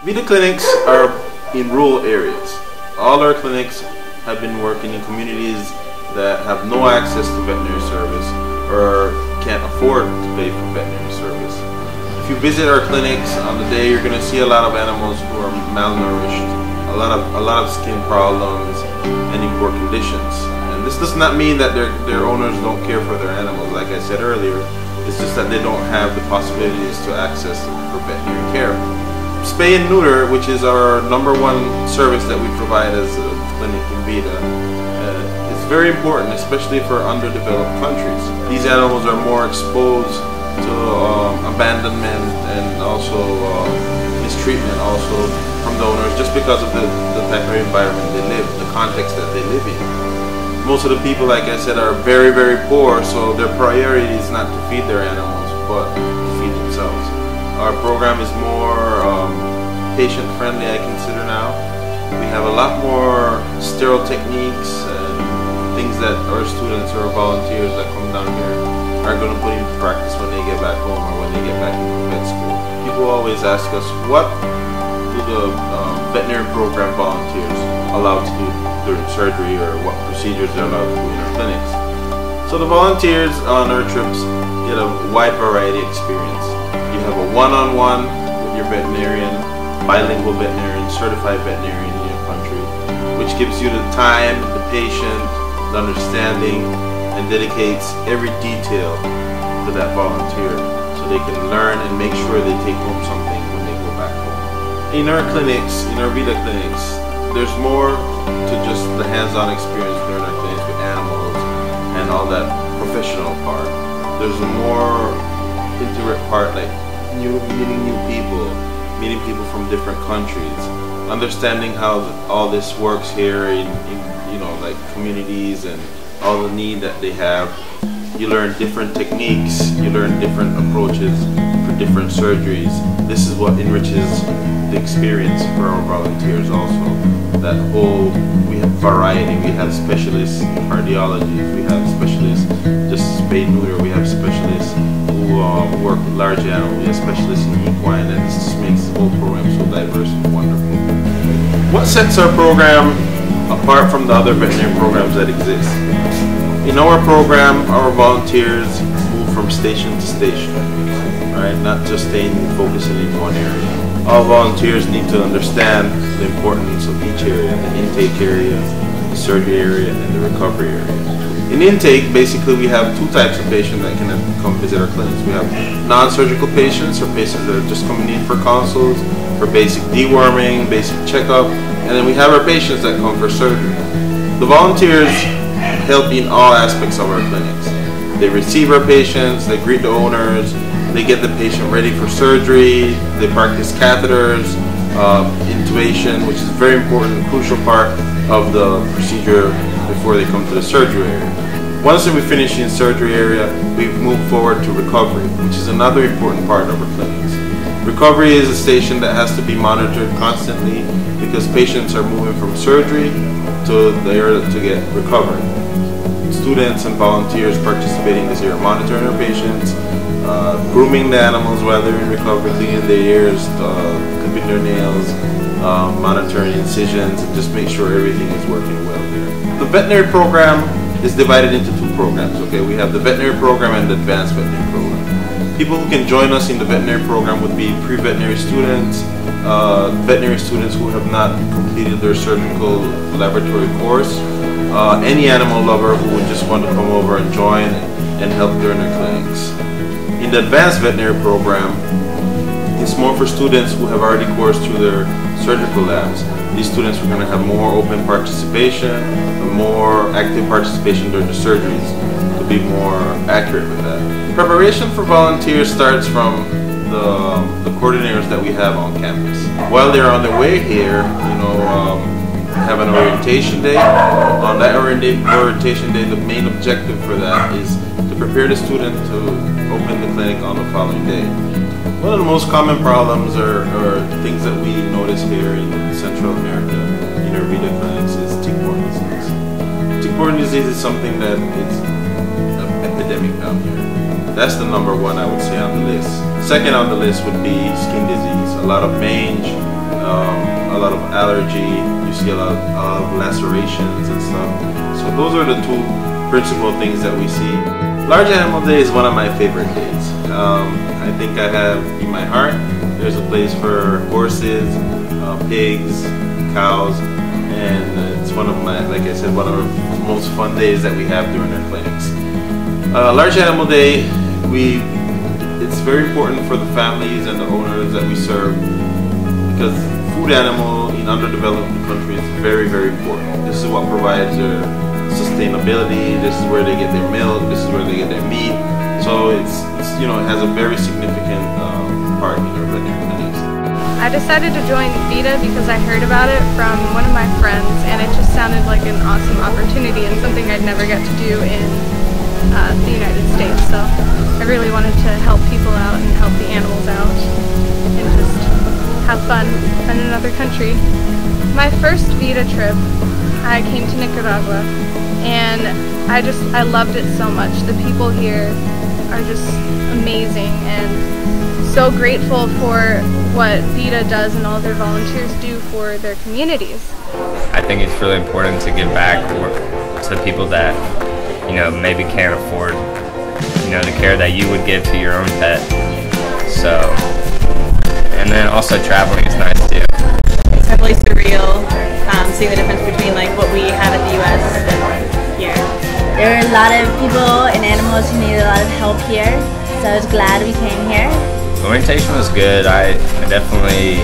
Vida clinics are in rural areas. All our clinics have been working in communities that have no access to veterinary service or can't afford to pay for veterinary service. If you visit our clinics on the day, you're going to see a lot of animals who are malnourished, a lot of skin problems, and in poor conditions. And this does not mean that their owners don't care for their animals. Like I said earlier, it's just that they don't have the possibilities to access for veterinary care. Spay and neuter, which is our #1 service that we provide as a clinic in Vida, is very important, especially for underdeveloped countries. These animals are more exposed to abandonment and also mistreatment also from the owners, just because of the type of environment they live, the context that they live in. Most of the people, like I said, are very, very poor, so their priority is not to feed their animals, but to feed themselves. Our program is more patient-friendly, I consider now. We have a lot more sterile techniques and things that our students or volunteers that come down here are going to put into practice when they get back home or when they get back into vet school. People always ask us, what do the veterinary program volunteers allowed to do during surgery, or what procedures they're allowed to do in our clinics? So the volunteers on our trips get a wide variety of experience. You have a one-on-one with your veterinarian, bilingual veterinarian, certified veterinarian in your country, which gives you the time, the patience, the understanding, and dedicates every detail to that volunteer so they can learn and make sure they take home something when they go back home. In our clinics, in our Vida clinics, there's more to just the hands-on experience during our clinics with animals and all that professional part. There's a more intimate part, like meeting new people, meeting people from different countries, understanding how all this works here in like communities and all the need that they have. You learn different techniques, you learn different approaches for different surgeries. This is what enriches the experience for our volunteers also. That whole, we have variety. We have specialists in cardiology, we have specialists just spay neuter, we have specialists who work with large animals, we have specialists in equine, and this just makes the whole program so diverse and wonderful. What sets our program apart from the other veterinary programs that exist? In our program, our volunteers move from station to station, right? Not just focusing in one area. All volunteers need to understand the importance of each area, the intake area, the surgery area, and the recovery area. In intake, basically we have two types of patients that can come visit our clinics. We have non-surgical patients, or patients that are just coming in for consults, for basic deworming, basic checkup, and then we have our patients that come for surgery. The volunteers help in all aspects of our clinics. They receive our patients, they greet the owners, they get the patient ready for surgery, they practice catheters, intubation, which is a very important, crucial part of the procedure before they come to the surgery area. Once we finish in the surgery area, we move forward to recovery, which is another important part of our clinics. Recovery is a station that has to be monitored constantly because patients are moving from surgery to the area to get recovered. Students and volunteers participating in this area, monitoring our patients, grooming the animals while they're in recovery, cleaning their ears, clipping their nails, monitoring incisions, and just make sure everything is working well here. The veterinary program is divided into two programs. Okay, we have the veterinary program and the advanced veterinary program. People who can join us in the veterinary program would be pre-veterinary students, veterinary students who have not completed their surgical laboratory course, any animal lover who would just want to come over and join and help during their clinics. In the advanced veterinary program, it's more for students who have already coursed through their surgical labs. These students are going to have more open participation, and more active participation during the surgeries to be more accurate with that. Preparation for volunteers starts from the coordinators that we have on campus. While they're on their way here, have an orientation day. On that orientation day, the main objective for that is to prepare the student to open the clinic on the following day. One of the most common problems or things that we notice here in Central America in our Vida clinics is tick-borne disease. Tick-borne disease is something that is an epidemic down here. That's the #1 I would say on the list. Second on the list would be skin disease. A lot of mange, a lot of allergy. You see a lot of lacerations and stuff. So those are the two principal things that we see. Large Animal Day is one of my favorite days. I think I have in my heart, there's a place for horses, pigs, cows, and it's one of my, like I said, one of the most fun days that we have during our clinics. Large Animal Day, it's very important for the families and the owners that we serve, because food animal in underdeveloped countries is very, very important. This is what provides their sustainability. This is where they get their milk. This is where they get their meat. So it's it has a very significant part in our veterinary clinics. I decided to join Vida because I heard about it from one of my friends, and it just sounded like an awesome opportunity and something I'd never get to do in the United States. So I really wanted to help people out and help the animals out and just have fun in another country. My first Vida trip, I came to Nicaragua, and I loved it so much. The people here are just amazing, and so grateful for what Vida does and all their volunteers do for their communities. I think it's really important to give back to people that maybe can't afford the care that you would give to your own pet. So, and then also traveling is nice too. It's definitely surreal seeing the difference between like what we have in the U.S. and here. There were a lot of people and animals who needed a lot of help here, so I was glad we came here. The orientation was good. I definitely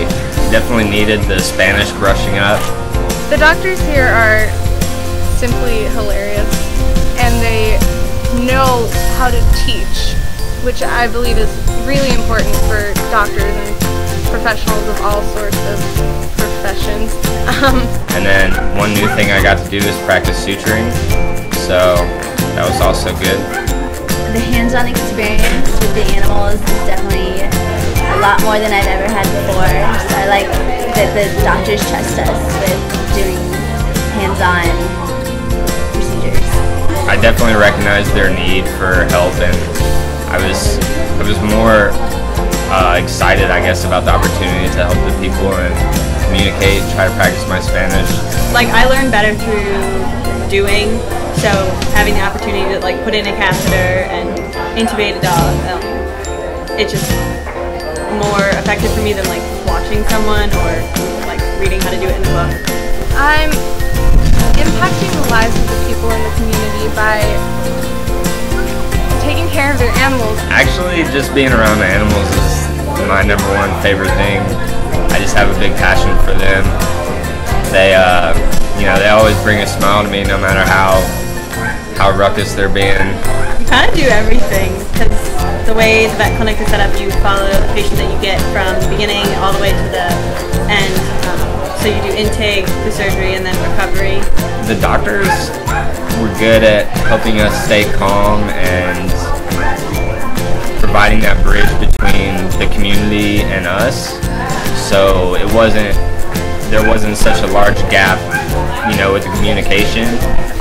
needed the Spanish brushing up. The doctors here are simply hilarious, and they know how to teach, which I believe is really important for doctors and professionals of all sorts of professions. And then one new thing I got to do is practice suturing, so that was also good. The hands-on experience with the animals is definitely a lot more than I've ever had before. So I like that the doctors trust us with doing hands-on procedures. I definitely recognized their need for help, and I was more excited, I guess, about the opportunity to help the people and communicate, try to practice my Spanish. Like, I learned better through doing, so having the opportunity to like put in a catheter and intubate a dog, it's just more effective for me than like watching someone or like reading how to do it in a book. I'm impacting the lives of the people in the community by taking care of their animals. Actually, just being around the animals is my #1 favorite thing. I just have a big passion for them. They always bring a smile to me, no matter how ruckus they're being. You kind of do everything, because the way the vet clinic is set up, you follow the patient that you get from the beginning all the way to the end. So you do intake, the surgery, and then recovery. The doctors were good at helping us stay calm and providing that bridge between the community and us. So there wasn't such a large gap, with the communication.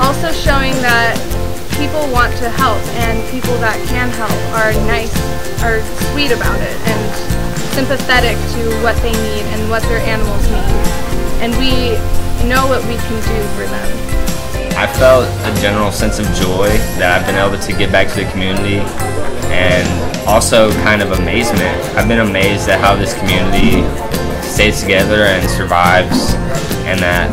Also showing that people want to help, and people that can help are sweet about it and sympathetic to what they need and what their animals need. And we know what we can do for them. I felt a general sense of joy that I've been able to give back to the community, and also kind of amazement. I've been amazed at how this community stays together and survives, and that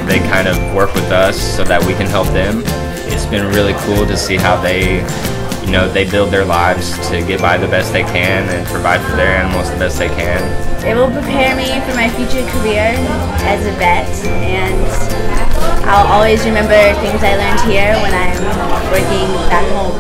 they kind of work with us so that we can help them. It's been really cool to see how they build their lives to get by the best they can and provide for their animals the best they can. It will prepare me for my future career as a vet, and I'll always remember things I learned here when I'm working back home.